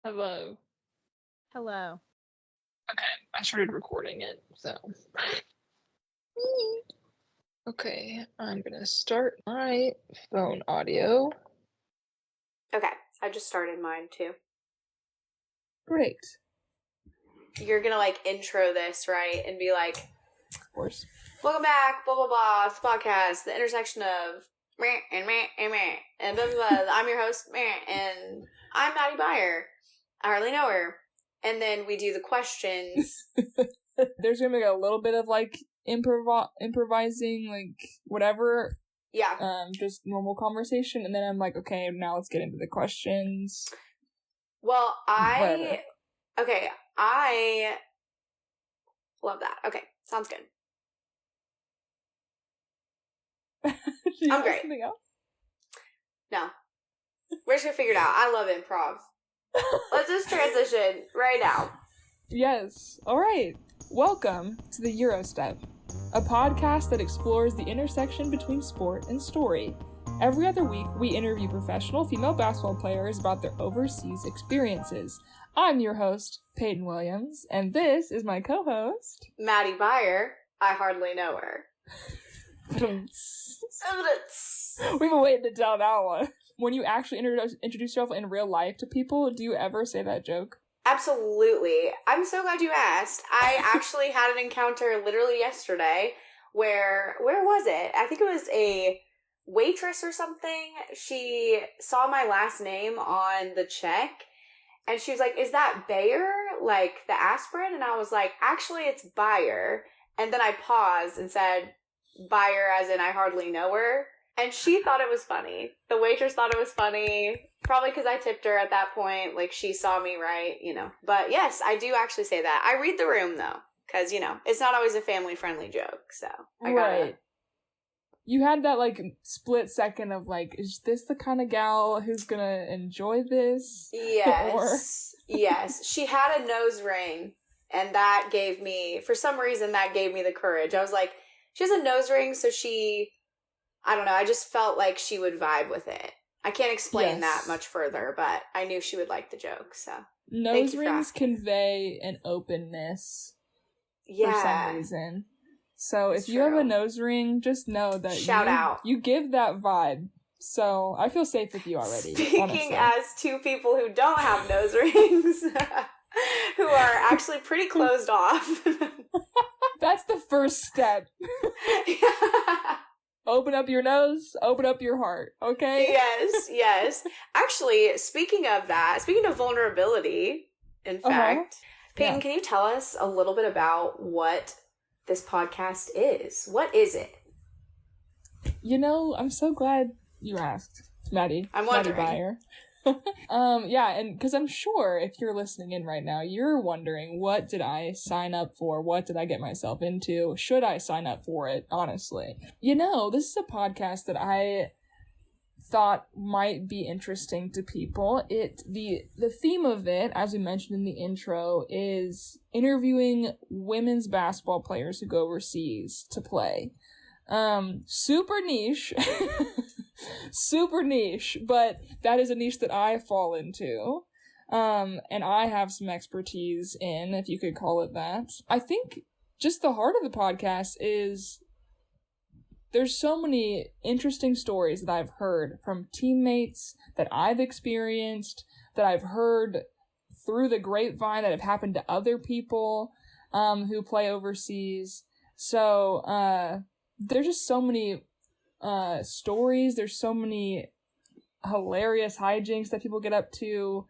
Hello. Hello. Okay, I started recording it, so. Okay, I'm gonna start my phone audio. Okay, I just started mine too. Great. You're gonna intro this, right? And be like, Of course. welcome back, blah blah blah, it's the podcast, the intersection of meh and meh and meh and blah blah blah. I'm your host, meh, and I'm Maddie Byer. I hardly know her. And then we do the questions. There's gonna be a little bit of improvising, whatever. Yeah. Just normal conversation, and then I'm like, okay, now let's get into the questions. Well, Whatever. I love that. Okay, sounds good. I'm great. Something else? No. We're just gonna figure it out. I love improv. Let's just transition right now. Yes. All right. Welcome to the Eurostep, a podcast that explores the intersection between sport and story. Every other week, we interview professional female basketball players about their overseas experiences. I'm your host, Peyton Williams, and this is my co-host, Maddie Byer. I hardly know her. We've Evidence. been waiting to tell that one. When you actually introduce yourself in real life to people, do you ever say that joke? Absolutely. I'm so glad you asked. I actually had an encounter literally yesterday where was it? I think it was a waitress or something. She saw my last name on the check and she was like, "Is that Bayer? Like the aspirin?" And I was like, "Actually, it's Byer." And then I paused and said, "Byer as in I hardly know her." And she thought it was funny. The waitress thought it was funny. Probably because I tipped her at that point. Like, she saw me right, But yes, I do actually say that. I read the room, though. Because, it's not always a family-friendly joke. So, I gotta... Right. You had that, split second of, is this the kind of gal who's gonna enjoy this? Yes. Yes. She had a nose ring. And that gave me... For some reason, that gave me the courage. I was like, she has a nose ring, so she... I don't know, I just felt like she would vibe with it. I can't explain that much further, but I knew she would like the joke, so. Nose rings convey an openness for some reason. So if you have a nose ring, just know that Shout out. You give that vibe. So I feel safe with you already. Speaking honestly. As two people who don't have nose rings, who are actually pretty closed off. That's the first step. Open up your nose, open up your heart, okay? Yes. Actually, speaking of vulnerability, in fact, Peyton, Can you tell us a little bit about what this podcast is? What is it? I'm so glad you asked, Maddie. I'm wondering. Maddie Byer. And because I'm sure if you're listening in right now, you're wondering, what did I sign up for? What did I get myself into? Should I sign up for it? Honestly. This is a podcast that I thought might be interesting to people. The theme of it, as we mentioned in the intro, is interviewing women's basketball players who go overseas to play. Super niche. Super niche, but that is a niche that I fall into. And I have some expertise in, if you could call it that. I think just the heart of the podcast is there's so many interesting stories that I've heard from teammates that I've experienced, that I've heard through the grapevine that have happened to other people, who play overseas. So, there's just so many stories. There's so many hilarious hijinks that people get up to.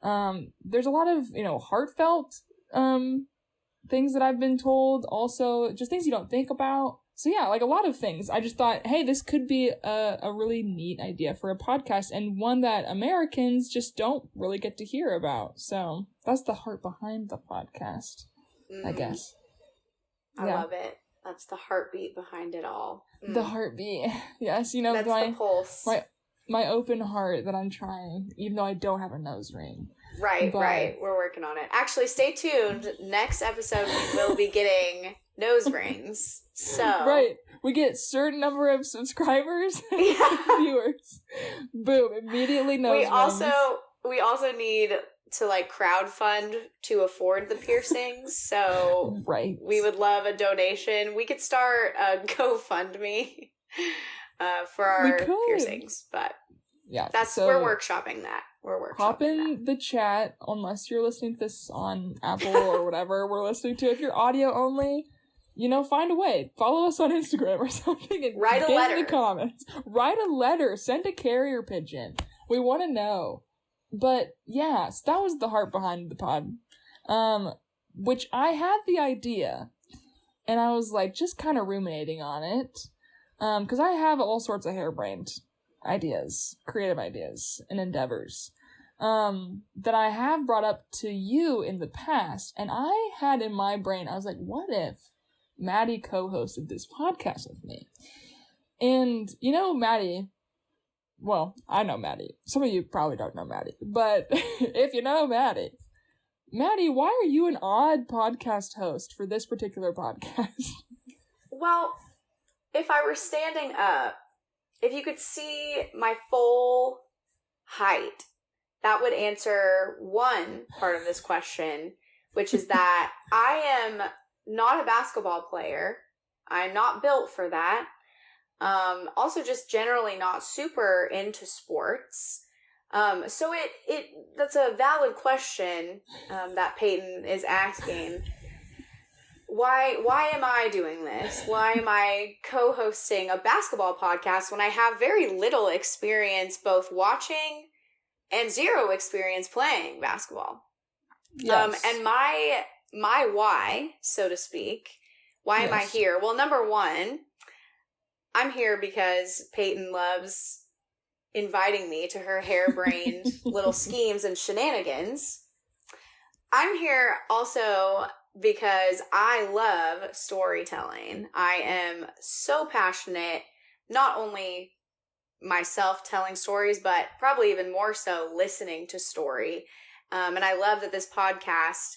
There's a lot of, heartfelt things that I've been told. Also, just things you don't think about. So yeah, a lot of things. I just thought, hey, this could be a really neat idea for a podcast, and one that Americans just don't really get to hear about. So that's the heart behind the podcast, I guess. I love it. That's the heartbeat behind it all. The heartbeat. Yes, that's the pulse. My open heart that I'm trying, even though I don't have a nose ring. Right. We're working on it. Actually, stay tuned. Next episode, we will be getting nose rings. So right. We get certain number of subscribers, viewers. Boom, immediately nose rings. We also need to like crowdfund to afford the piercings. So right. We would love a donation. We could start a GoFundMe for our piercings, but yeah, we're workshopping that. Hop in the chat, unless you're listening to this on Apple or whatever we're listening to. If you're audio only, find a way. Follow us on Instagram or something and write a letter in the comments. Write a letter. Send a carrier pigeon. We want to know. But yeah, so that was the heart behind the pod. Which I had the idea, and I was like just kind of ruminating on it. Because I have all sorts of harebrained ideas, creative ideas, and endeavors that I have brought up to you in the past, and I had in my brain, I was like, what if Maddie co-hosted this podcast with me? And Maddie, well, I know Maddie. Some of you probably don't know Maddie, but if you know Maddie, why are you an odd podcast host for this particular podcast? Well, if I were standing up, if you could see my full height, that would answer one part of this question, which is that I am not a basketball player. I'm not built for that. Also just generally not super into sports. So that's a valid question, that Peyton is asking. Why am I doing this? Why am I co-hosting a basketball podcast when I have very little experience both watching and zero experience playing basketball? Yes. And my why, so to speak, why am I here? Well, number one, I'm here because Peyton loves inviting me to her harebrained little schemes and shenanigans. I'm here also because I love storytelling. I am so passionate, not only myself telling stories, but probably even more so listening to story. And I love that this podcast,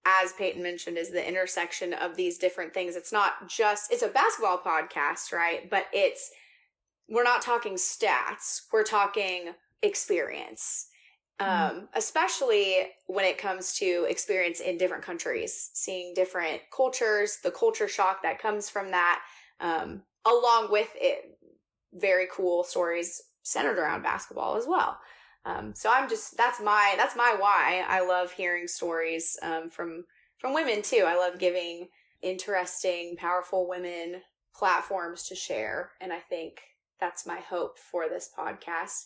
as Peyton mentioned, is the intersection of these different things. It's not just, it's a basketball podcast, right? But we're not talking stats. We're talking experience. Especially when it comes to experience in different countries, seeing different cultures, the culture shock that comes from that, along with it, very cool stories centered around basketball as well. So that's my why. I love hearing stories, from women too. I love giving interesting, powerful women platforms to share. And I think that's my hope for this podcast.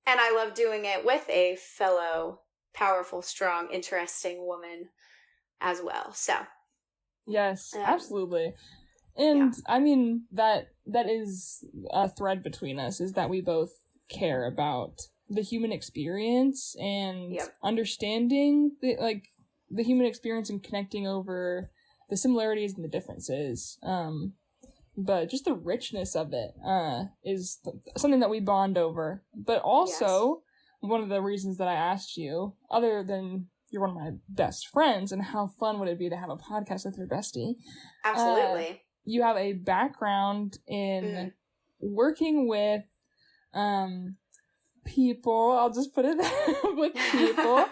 And I love doing it with a fellow powerful, strong, interesting woman as well. So, yes, absolutely. And I mean, that is a thread between us, is that we both care about the human experience and understanding the human experience and connecting over the similarities and the differences. But just the richness of it is something that we bond over. But also, one of the reasons that I asked you, other than you're one of my best friends, and how fun would it be to have a podcast with your bestie? Absolutely. You have a background in working with people. I'll just put it there, with people.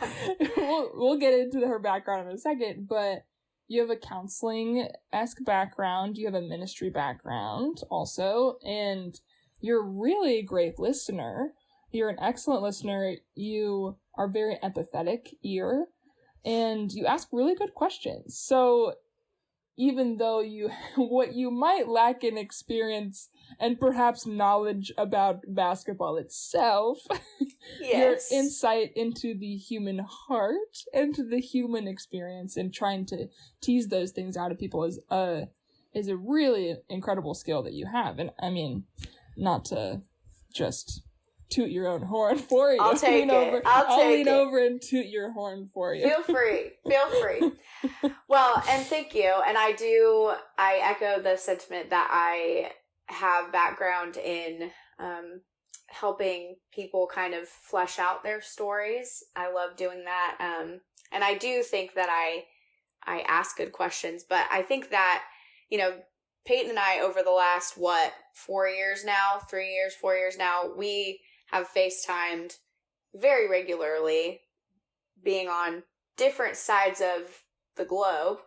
We'll get into her background in a second, but you have a counseling-esque background. You have a ministry background also, and you're really a great listener. You're an excellent listener. You are very empathetic ear, and you ask really good questions. So even though what you might lack in experience and perhaps knowledge about basketball itself, your insight into the human heart and to the human experience and trying to tease those things out of people is a really incredible skill that you have. And I mean, not to just toot your own horn for you. I'll take it. I'll lean over and toot your horn for you. Feel free. Well, and thank you. And I echo the sentiment that I have background in helping people kind of flesh out their stories. I love doing that. And I do think that I ask good questions, but I think that, Peyton and I, over the last, 4 years now, we have FaceTimed very regularly, being on different sides of the globe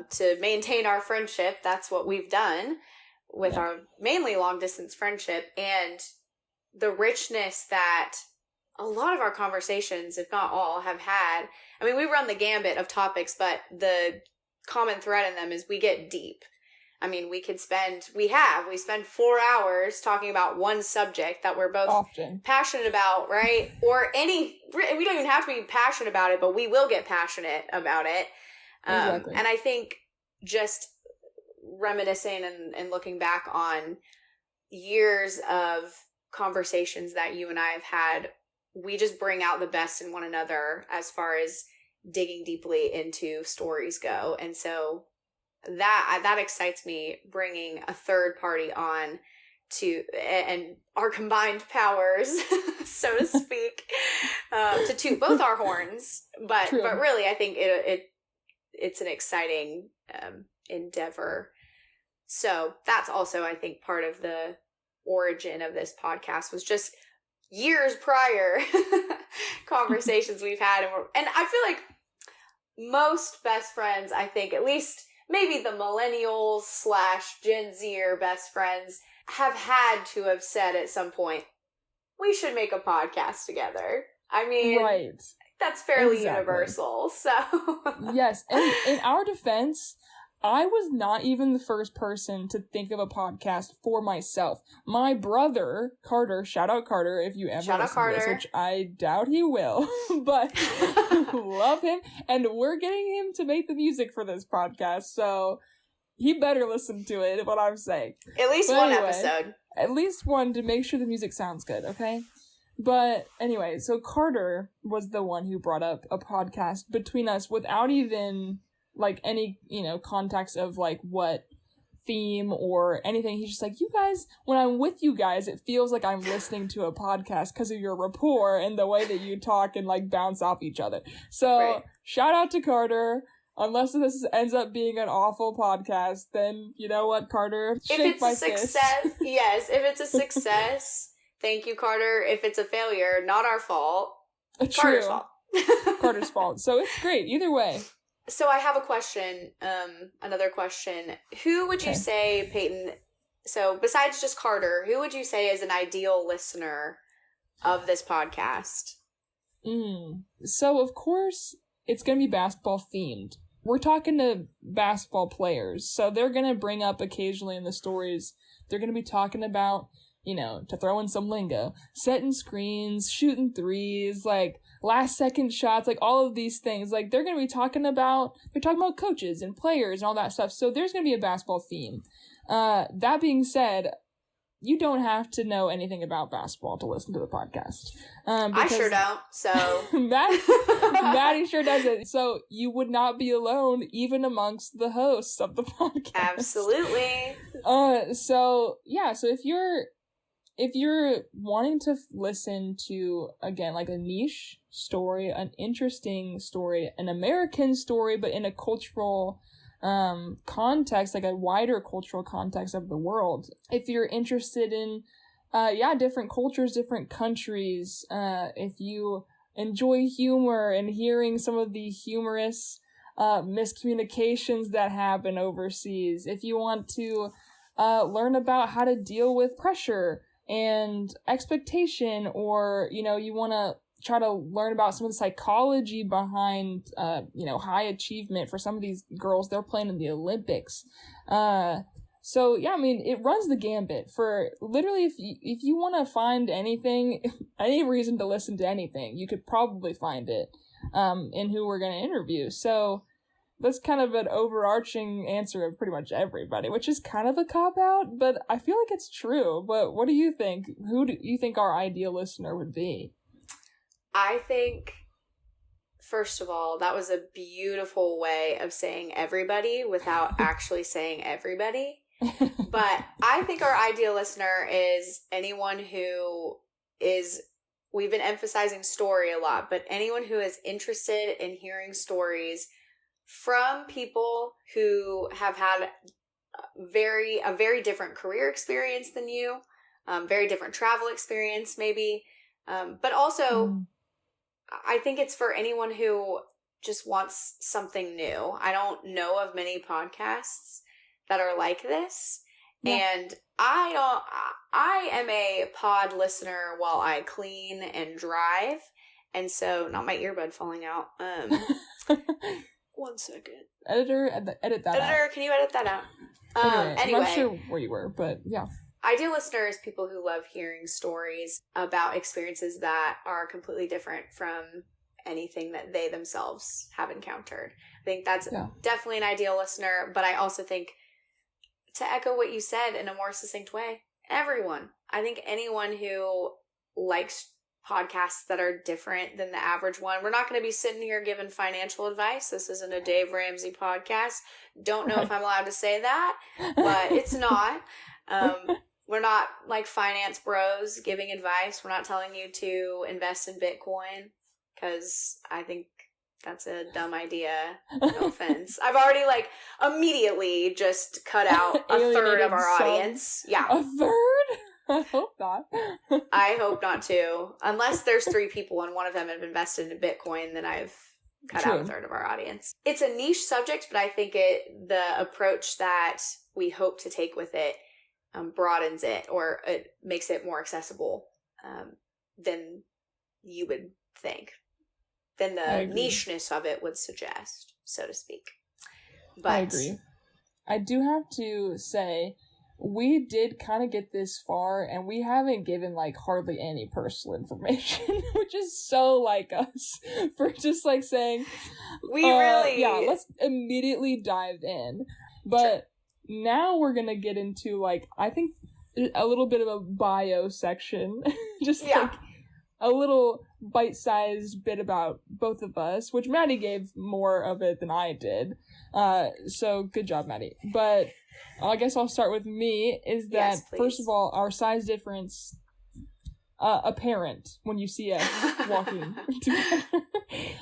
to maintain our friendship. That's what we've done with our mainly long distance friendship, and the richness that a lot of our conversations, if not all, have had. I mean, we run the gambit of topics, but the common thread in them is we get deep. I mean, we spend 4 hours talking about one subject that we're both passionate about, right? Or we don't even have to be passionate about it, but we will get passionate about it. Exactly. And I think just reminiscing and looking back on years of conversations that you and I have had, we just bring out the best in one another as far as digging deeply into stories go. And so that excites me, bringing a third party on and our combined powers, so to speak, to toot both our horns. But really, I think it's an exciting endeavor. So that's also, I think, part of the origin of this podcast was just years prior conversations we've had. And I feel like most best friends, I think, at least maybe the millennials / Gen Zer best friends, have had to have said at some point, we should make a podcast together. I mean, right. That's fairly universal. So yes. And in our defense, I was not even the first person to think of a podcast for myself. My brother, Carter, shout out Carter if you ever listen to this, which I doubt he will, but love him. And we're getting him to make the music for this podcast, so he better listen to it, what I'm saying. At least one episode. At least one to make sure the music sounds good, okay? But anyway, so Carter was the one who brought up a podcast between us without even like any, context of like what theme or anything. He's just like, you guys, when I'm with you guys, it feels like I'm listening to a podcast because of your rapport and the way that you talk and like bounce off each other. So Shout out to Carter. Unless this ends up being an awful podcast, then you know what, Carter? If it's a success, yes. If it's a success, thank you, Carter. If it's a failure, not our fault. Carter's fault. Carter's fault. So it's great either way. So I have a question, another question. Who would you say, Peyton, so besides just Carter, who would you say is an ideal listener of this podcast? So, of course, it's going to be basketball themed. We're talking to basketball players, so they're going to bring up occasionally in the stories, they're going to be talking about, to throw in some lingo, setting screens, shooting threes, like last second shots, like all of these things. Like they're talking about coaches and players and all that stuff. So there's going to be a basketball theme. That being said, you don't have to know anything about basketball to listen to the podcast. I sure don't. So Maddie sure doesn't. So you would not be alone, even amongst the hosts of the podcast. Absolutely. So if you're wanting to listen to, again, like a niche story, an interesting story, an American story, but in a cultural context, like a wider cultural context of the world, if you're interested in, different cultures, different countries, if you enjoy humor and hearing some of the humorous miscommunications that happen overseas, if you want to learn about how to deal with pressure and expectation, or, you want to try to learn about some of the psychology behind, high achievement for some of these girls, they're playing in the Olympics. So yeah, I mean, it runs the gambit for literally, if you want to find anything, any reason to listen to anything, you could probably find it, in who we're going to interview. So that's kind of an overarching answer of pretty much everybody, which is kind of a cop-out, but I feel like it's true. But what do you think? Who do you think our ideal listener would be? I think, first of all, that was a beautiful way of saying everybody without actually saying everybody. But I think our ideal listener is anyone who is, we've been emphasizing story a lot, but anyone who is interested in hearing stories from people who have had a very different career experience than you, very different travel experience maybe, but also I think it's for anyone who just wants something new. I don't know of many podcasts that are like this. Yeah. And I am a pod listener while I clean and drive. And so, not my earbud falling out. 1 second. Editor, edit that out. Editor, can you edit that out? Anyway, I'm not sure where you were, but yeah. Ideal listeners, people who love hearing stories about experiences that are completely different from anything that they themselves have encountered. I think that's definitely an ideal listener, but I also think, to echo what you said in a more succinct way, everyone. I think anyone who likes podcasts that are different than the average one. We're not going to be sitting here giving financial advice. This isn't a Dave Ramsey podcast. Don't know if I'm allowed to say that, but it's not. We're not like finance bros giving advice. We're not telling you to invest in Bitcoin, because I think that's a dumb idea. No offense. I've already immediately just cut out a third of our audience. Yeah. A third? I hope not. I hope not too. Unless there's 3 people and one of them have invested in Bitcoin, then I've cut out a third of our audience. It's a niche subject, but I think the approach that we hope to take with it broadens it, or it makes it more accessible than you would think, than the nicheness of it would suggest, so to speak. But I agree. I do have to say, we did kind of get this far, and we haven't given, hardly any personal information, which is so like us, for just, saying... Yeah, let's immediately dive in. But now we're gonna get into, I think, a little bit of a bio section. Just, a little bite-sized bit about both of us, which Maddie gave more of it than I did. So, good job, Maddie. But... I guess I'll start with me, is that, first of all, our size difference, apparent when you see us walking together.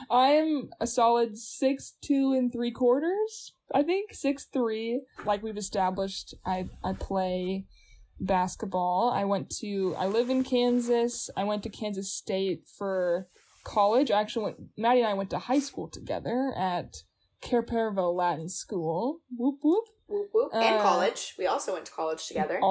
I'm a solid 6'2 3/4", I think, 6'3", like we've established. I play basketball. I live in Kansas. I went to Kansas State for college. Maddie and I went to high school together at Cairperville Latin School. Whoop, whoop. Whoop, whoop. And college. We also went to college together.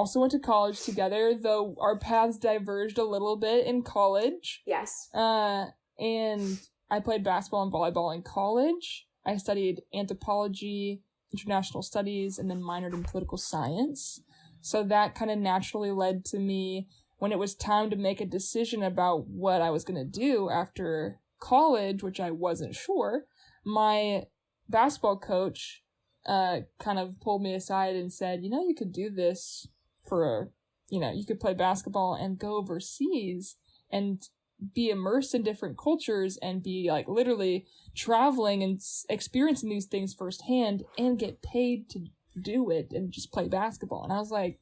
Though our paths diverged a little bit in college. Yes. And I played basketball and volleyball in college. I studied anthropology, international studies, and then minored in political science. So that kind of naturally led to me, when it was time to make a decision about what I was going to do after college, which I wasn't sure, my basketball coach kind of pulled me aside and said, you could do this you could play basketball and go overseas and be immersed in different cultures and be literally traveling and experiencing these things firsthand and get paid to do it and just play basketball. And I was like,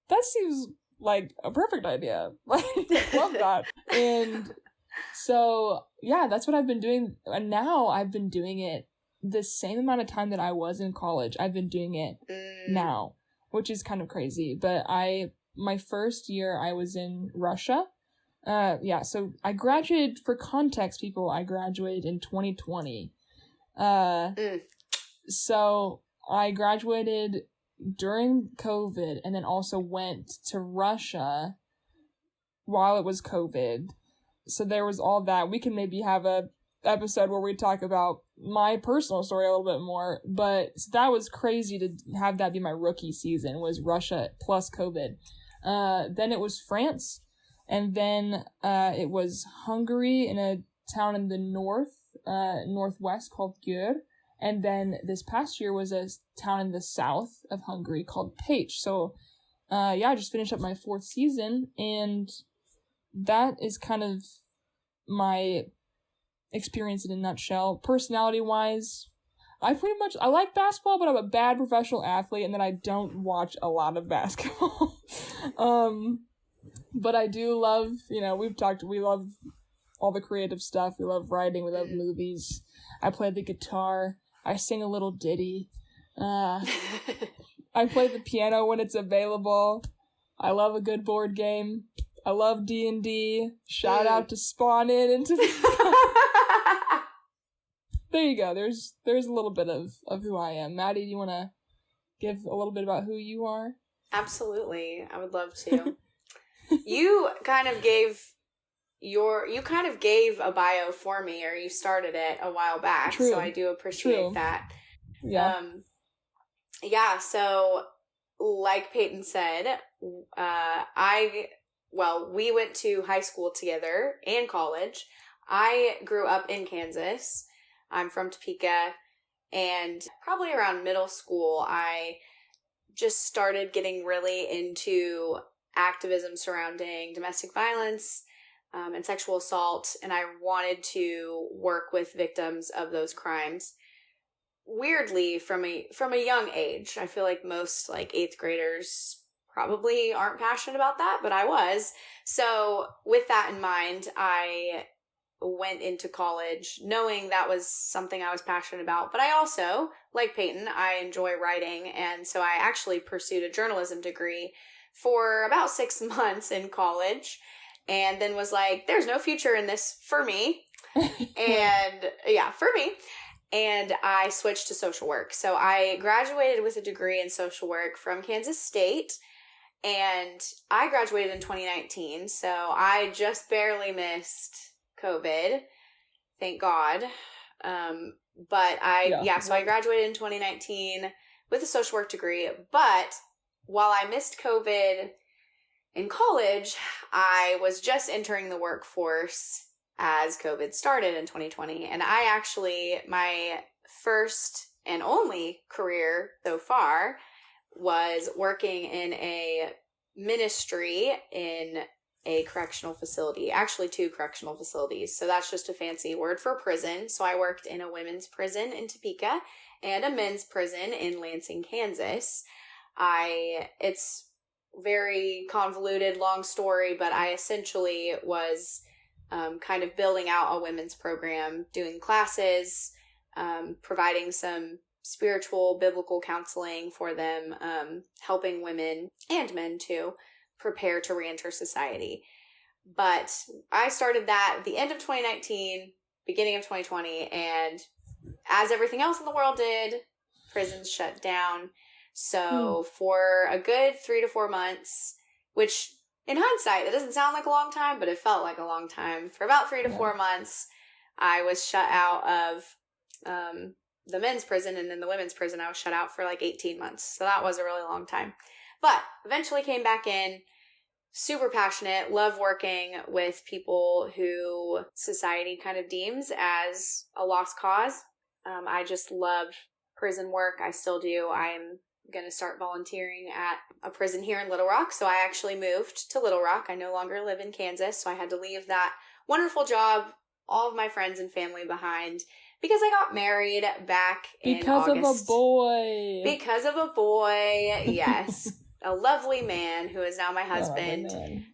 that seems like a perfect idea. Love that. And so, yeah, that's what I've been doing. And now I've been doing it the same amount of time that I was in college. I've been doing it now, which is kind of crazy. But my first year I was in Russia. So I graduated, for context, people, I graduated in 2020. So I graduated during COVID and then also went to Russia while it was COVID. So there was all that. We can maybe have a episode where we talk about my personal story a little bit more, but so that was crazy to have that be my rookie season, was Russia plus COVID. Then it was France, and then it was Hungary in a town in the northwest called Győr, and then this past year was a town in the south of Hungary called Pécs. So I just finished up my 4th season, and that is kind of my experience in a nutshell. Personality-wise, I like basketball, but I'm a bad professional athlete, and then I don't watch a lot of basketball. But I do love, we love all the creative stuff. We love writing, we love movies. I play the guitar. I sing a little ditty. I play the piano when it's available. I love a good board game. I love D&D. Shout out to Spawn In into There you go. There's a little bit of who I am. Maddie, do you want to give a little bit about who you are? Absolutely. I would love to. You kind of gave a bio for me, or you started it a while back. True. So I do appreciate that. Yeah. So like Peyton said, we went to high school together and college. I grew up in Kansas. I'm from Topeka, and probably around middle school, I just started getting really into activism surrounding domestic violence and sexual assault, and I wanted to work with victims of those crimes. Weirdly, from a young age, I feel like most like 8th graders probably aren't passionate about that, but I was. So with that in mind, I went into college knowing that was something I was passionate about. But I also, like Peyton, I enjoy writing, and so I actually pursued a journalism degree for about 6 months in college, and then was like, there's no future in this for me. And I switched to social work. So I graduated with a degree in social work from Kansas State, and I graduated in 2019. So I just barely missed COVID. Thank God. So I graduated in 2019 with a social work degree. But while I missed COVID in college, I was just entering the workforce as COVID started in 2020. And I actually, my first and only career so far was working in a ministry in a correctional facility, actually 2 correctional facilities. So that's just a fancy word for prison. So I worked in a women's prison in Topeka and a men's prison in Lansing, Kansas. It's very convoluted, long story, but I essentially was kind of building out a women's program, doing classes, providing some spiritual, biblical counseling for them, helping women and men too prepare to reenter society. But I started that at the end of 2019, beginning of 2020, and as everything else in the world did, prisons shut down. So for a good 3 to 4 months, which in hindsight, that doesn't sound like a long time, but it felt like a long time. For about 3 to 4 months, I was shut out of the men's prison, and then the women's prison, I was shut out for like 18 months. So that was a really long time. But eventually came back in, super passionate, love working with people who society kind of deems as a lost cause. I just love prison work. I still do. I'm going to start volunteering at a prison here in Little Rock. So I actually moved to Little Rock. I no longer live in Kansas. So I had to leave that wonderful job, all of my friends and family behind, because I got married back in August. Because of a boy. Because of a boy, yes. A lovely man who is now my husband.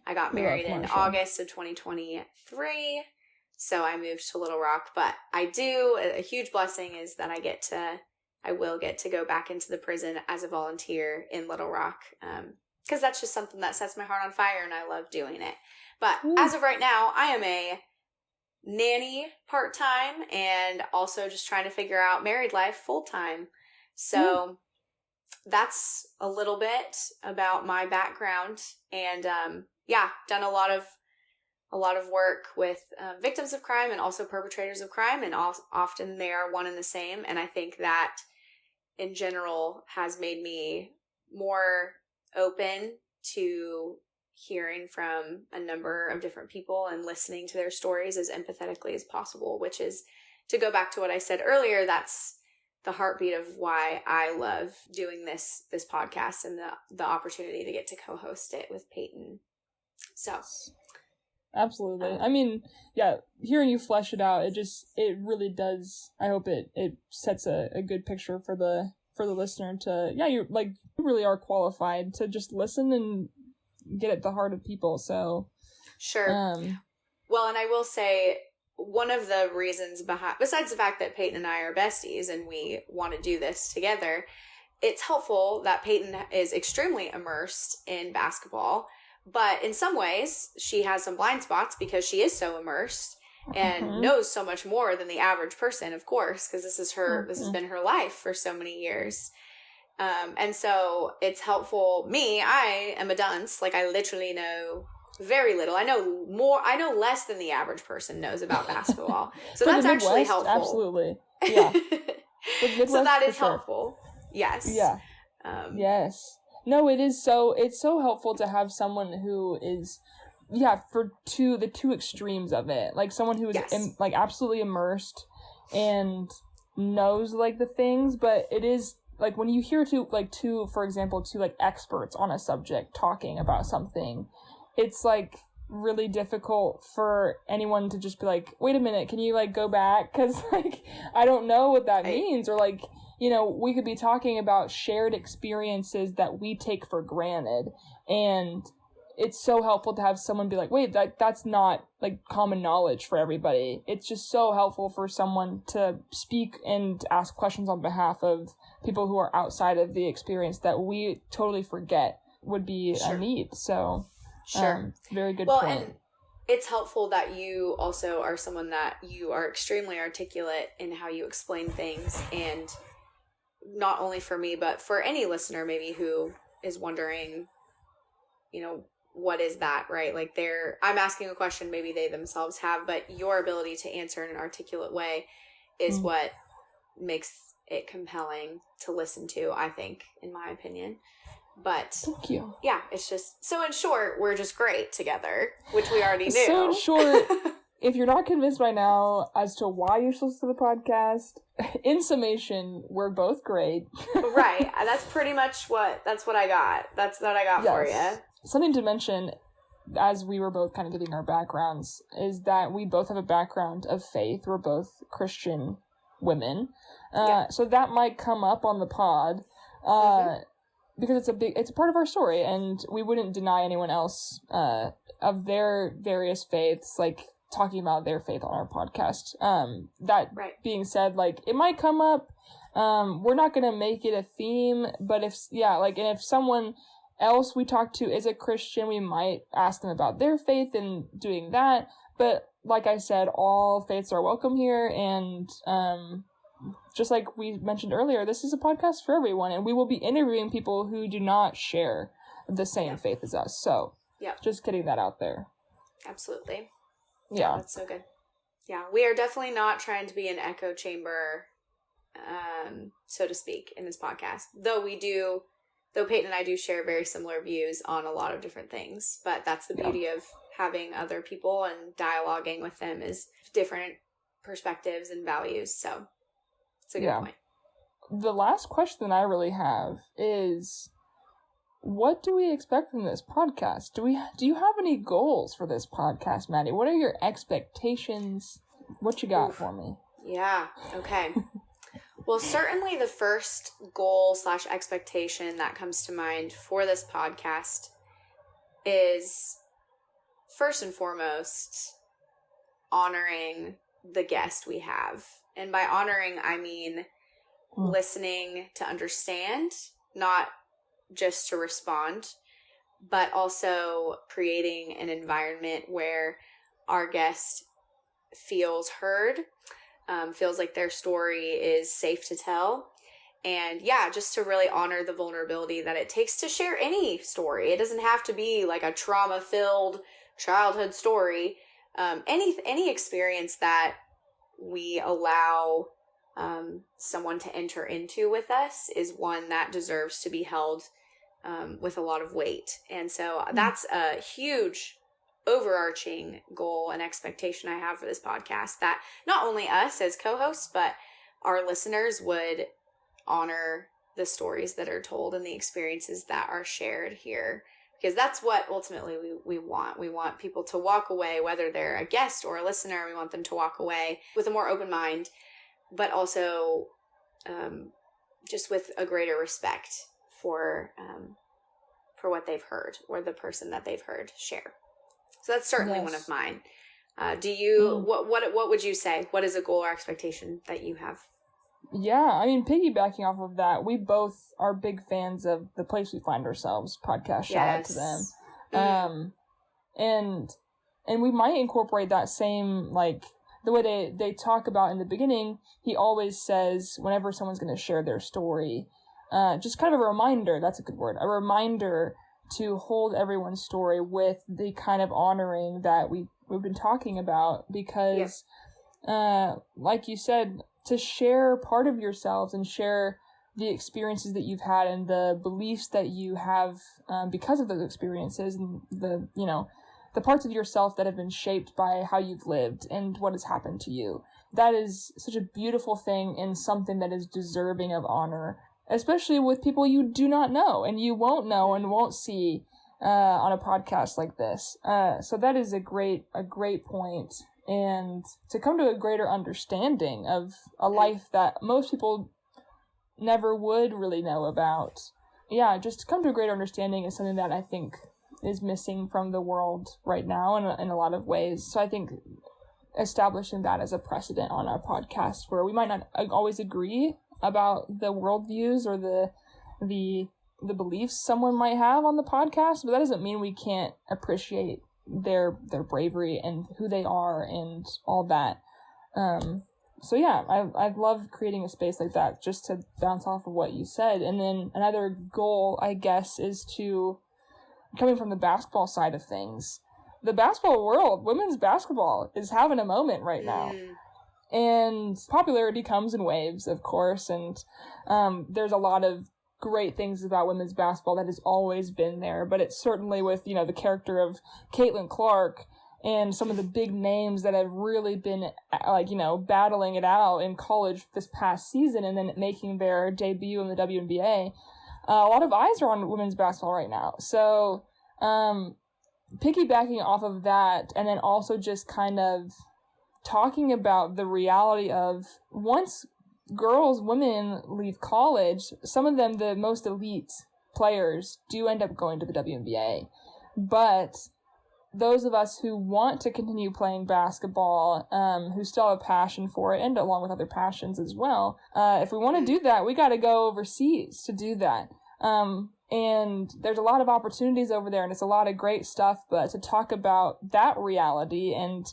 I got married in August of 2023. So I moved to Little Rock. But a huge blessing is that I will get to go back into the prison as a volunteer in Little Rock. Because that's just something that sets my heart on fire, and I love doing it. But as of right now, I am a nanny part-time, and also just trying to figure out married life full-time. So that's a little bit about my background, and done a lot of work with victims of crime and also perpetrators of crime, and often they are one and the same. And I think that in general has made me more open to hearing from a number of different people and listening to their stories as empathetically as possible, which is, to go back to what I said earlier, that's the heartbeat of why I love doing this podcast and the opportunity to get to co-host it with Peyton. So absolutely. I mean, hearing you flesh it out, it really does. I hope it sets a good picture for the listener to, you really are qualified to just listen and get at the heart of people. So sure. Well, and I will say, one of the reasons besides the fact that Peyton and I are besties and we want to do this together, it's helpful that Peyton is extremely immersed in basketball, But in some ways, she has some blind spots because she is so immersed and knows so much more than the average person, of course, because this has been her life for so many years. And so it's helpful. I am a dunce. Like, I literally know very little. I know less than the average person knows about basketball. So that's actually helpful. Absolutely. Yeah. So that is helpful. Yes. Yeah. Yes. No, it's so helpful to have someone who is, for the two extremes of it. Like, someone who is like absolutely immersed and knows like the things, but it is like when you hear two for example, two like experts on a subject talking about something, it's like really difficult for anyone to just be like, wait a minute, can you like go back? Because like, I don't know what that means. Or like, we could be talking about shared experiences that we take for granted. And it's so helpful to have someone be like, wait, that's not like common knowledge for everybody. It's just so helpful for someone to speak and ask questions on behalf of people who are outside of the experience that we totally forget would be a need. So very good point. And it's helpful that you also are someone that you are extremely articulate in how you explain things, and not only for me, but for any listener maybe who is wondering, what is that, right? Like I'm asking a question maybe they themselves have, but your ability to answer in an articulate way is what makes it compelling to listen to, I think, in my opinion. But thank you. Yeah, it's just, so in short, we're just great together, which we already knew. So in short, if you're not convinced by now as to why you should listen to the podcast, in summation, we're both great. Right. That's pretty much that's what I got. That's what I got for you. Something to mention, as we were both kind of giving our backgrounds, is that we both have a background of faith. We're both Christian women. So that might come up on the pod. Because it's a part of our story, and we wouldn't deny anyone else of their various faiths, like talking about their faith on our podcast. Being said, like, it might come up. We're not gonna make it a theme, but if someone else we talk to is a Christian, we might ask them about their faith and doing that. But like I said, all faiths are welcome here, and just like we mentioned earlier, this is a podcast for everyone, and we will be interviewing people who do not share the same faith as us. So, just getting that out there. Absolutely. Yeah. That's so good. Yeah, we are definitely not trying to be an echo chamber, so to speak, in this podcast. Though Peyton and I do share very similar views on a lot of different things, but that's the beauty of having other people and dialoguing with them, is different perspectives and values. So it's a good point. The last question I really have is, what do we expect from this podcast? Do you have any goals for this podcast, Maddie? What are your expectations? What you got for me? Yeah. Okay. Well, certainly the first goal / expectation that comes to mind for this podcast is, first and foremost, honoring the guest we have. And by honoring, I mean listening to understand, not just to respond, but also creating an environment where our guest feels heard, feels like their story is safe to tell. And just to really honor the vulnerability that it takes to share any story. It doesn't have to be like a trauma-filled childhood story. Any experience that we allow someone to enter into with us is one that deserves to be held with a lot of weight. And so that's a huge overarching goal and expectation I have for this podcast, that not only us as co-hosts, but our listeners would honor the stories that are told and the experiences that are shared here. Because that's what ultimately we want. We want people to walk away, whether they're a guest or a listener, we want them to walk away with a more open mind, but also just with a greater respect for what they've heard, or the person that they've heard share. So that's certainly one of mine. Do you, what would you say? What is a goal or expectation that you have? Yeah, I mean, piggybacking off of that, we both are big fans of The Place We Find Ourselves podcast. Shout out to them. And we might incorporate that same, like, the way they talk about in the beginning. He always says, whenever someone's going to share their story, just kind of a reminder, that's a good word, a reminder to hold everyone's story with the kind of honoring that we've been talking about, because, like you said, to share part of yourselves and share the experiences that you've had and the beliefs that you have because of those experiences, and the, you know, the parts of yourself that have been shaped by how you've lived and what has happened to you. That is such a beautiful thing and something that is deserving of honor, especially with people you do not know and you won't know and won't see on a podcast like this. So that is a great point. And to come to a greater understanding of a life that most people never would really know about. Yeah, just to come to a greater understanding is something that I think is missing from the world right now in a lot of ways. So I think establishing that as a precedent on our podcast, where we might not always agree about the worldviews or the beliefs someone might have on the podcast, but that doesn't mean we can't appreciate their bravery and who they are and all that. So yeah, I've loved creating a space like that, just to bounce off of what you said. And then another goal, I guess, is to, coming from the basketball side of things, the basketball world, women's basketball is having a moment right now. And popularity comes in waves, of course, and there's a lot of great things about women's basketball that has always been there, but it's certainly with, you know, the character of Caitlin Clark and some of the big names that have really been, like, you know, battling it out in college this past season and then making their debut in the WNBA. A lot of eyes are on women's basketball right now. So, piggybacking off of that, and then also just kind of talking about the reality of, once women leave college, some of them, the most elite players, do end up going to the WNBA. But those of us who want to continue playing basketball, who still have a passion for it, and along with other passions as well, if we want to do that, we got to go overseas to do that. And there's a lot of opportunities over there, and it's a lot of great stuff, but to talk about that reality and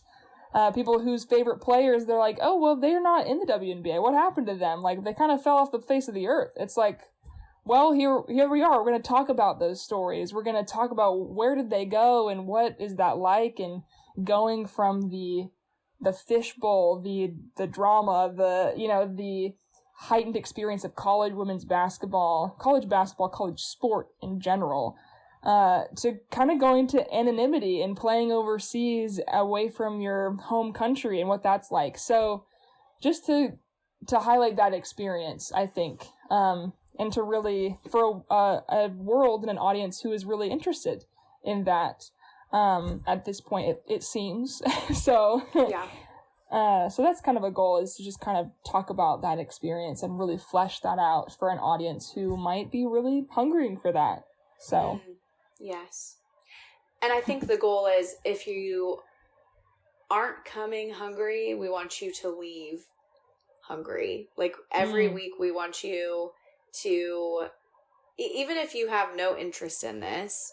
people whose favorite players, they're like, oh, well, they're not in the WNBA. What happened to them? Like, they kind of fell off the face of the earth. It's like, well, here we are. We're going to talk about those stories. We're going to talk about where did they go and what is that like, and going from the fishbowl, the drama, the heightened experience of college basketball, college sport in general, to kind of going to anonymity and playing overseas away from your home country and what that's like. So just to highlight that experience, I think, and to really, for a world and an audience who is really interested in that, at this point, it seems. So, yeah. So that's kind of a goal, is to just kind of talk about that experience and really flesh that out for an audience who might be really hungering for that. So. Yes. And I think the goal is, if you aren't coming hungry, we want you to leave hungry. Like, every week we want you to, even if you have no interest in this,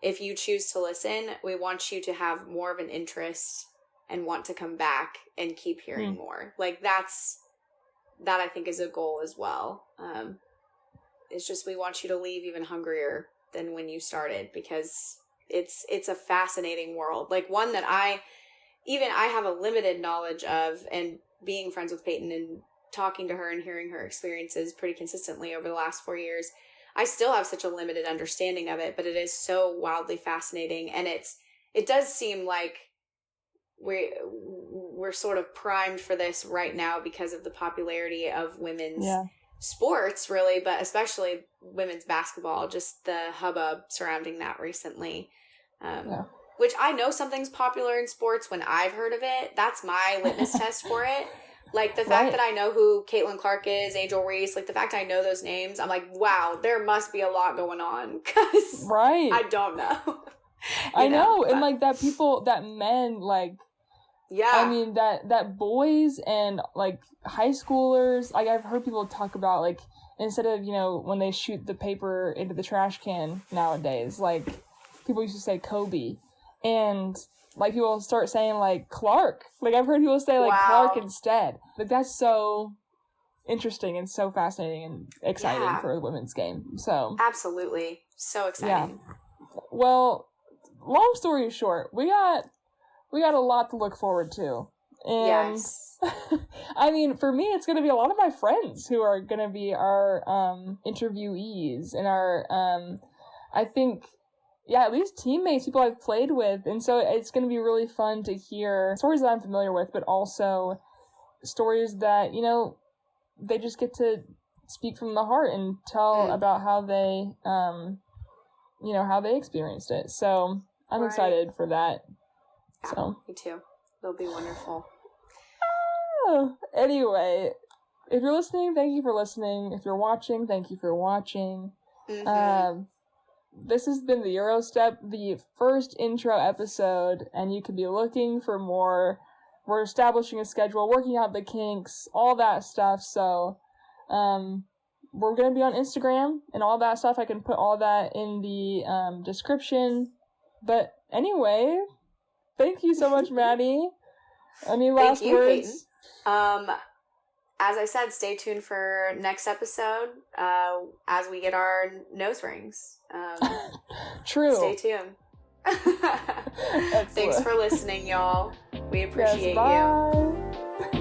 if you choose to listen, we want you to have more of an interest and want to come back and keep hearing more. Like, that I think is a goal as well. It's just, we want you to leave even hungrier than when you started, because it's a fascinating world. Like, one that I have a limited knowledge of, and being friends with Peyton and talking to her and hearing her experiences pretty consistently over the last 4 years, I still have such a limited understanding of it, but it is so wildly fascinating. And it does seem like we're sort of primed for this right now because of the popularity of women's sports, really, but especially women's basketball, just the hubbub surrounding that recently. Which, I know something's popular in sports when I've heard of it. That's my litmus test for it. Like, the fact that I know who Caitlin Clark is, Angel Reese, like, the fact I know those names, I'm like, wow, there must be a lot going on, because I don't know. I know, and, like, that men, like, I mean, that boys and, like, high schoolers, like, I've heard people talk about, like, instead of, when they shoot the paper into the trash can nowadays, like, people used to say Kobe, and like people start saying like Clark. Like I've heard people say like Wow. Clark instead. Like that's so interesting and so fascinating and exciting Yeah. for the women's game. So Absolutely. So exciting. well, long story short, we got a lot to look forward to. And Yes. I mean, for me, it's going to be a lot of my friends who are going to be our interviewees and our, I think, at least teammates, people I've played with. And so it's going to be really fun to hear stories that I'm familiar with, but also stories that, you know, they just get to speak from the heart and tell about how they, you know, how they experienced it. So I'm excited for that. Yeah, so me too. It'll be wonderful. Anyway, if you're listening, thank you for listening. If you're watching, thank you for watching. This has been the Eurostep, the first intro episode, and you could be looking for more. We're establishing a schedule, working out the kinks, all that stuff. So, we're going to be on Instagram and all that stuff. I can put all that in the description. But anyway, thank you so much, Maddie. Any last words? Peyton. As I said, stay tuned for next episode as we get our nose rings. True. Stay tuned. Thanks for listening, y'all. We appreciate you. Bye.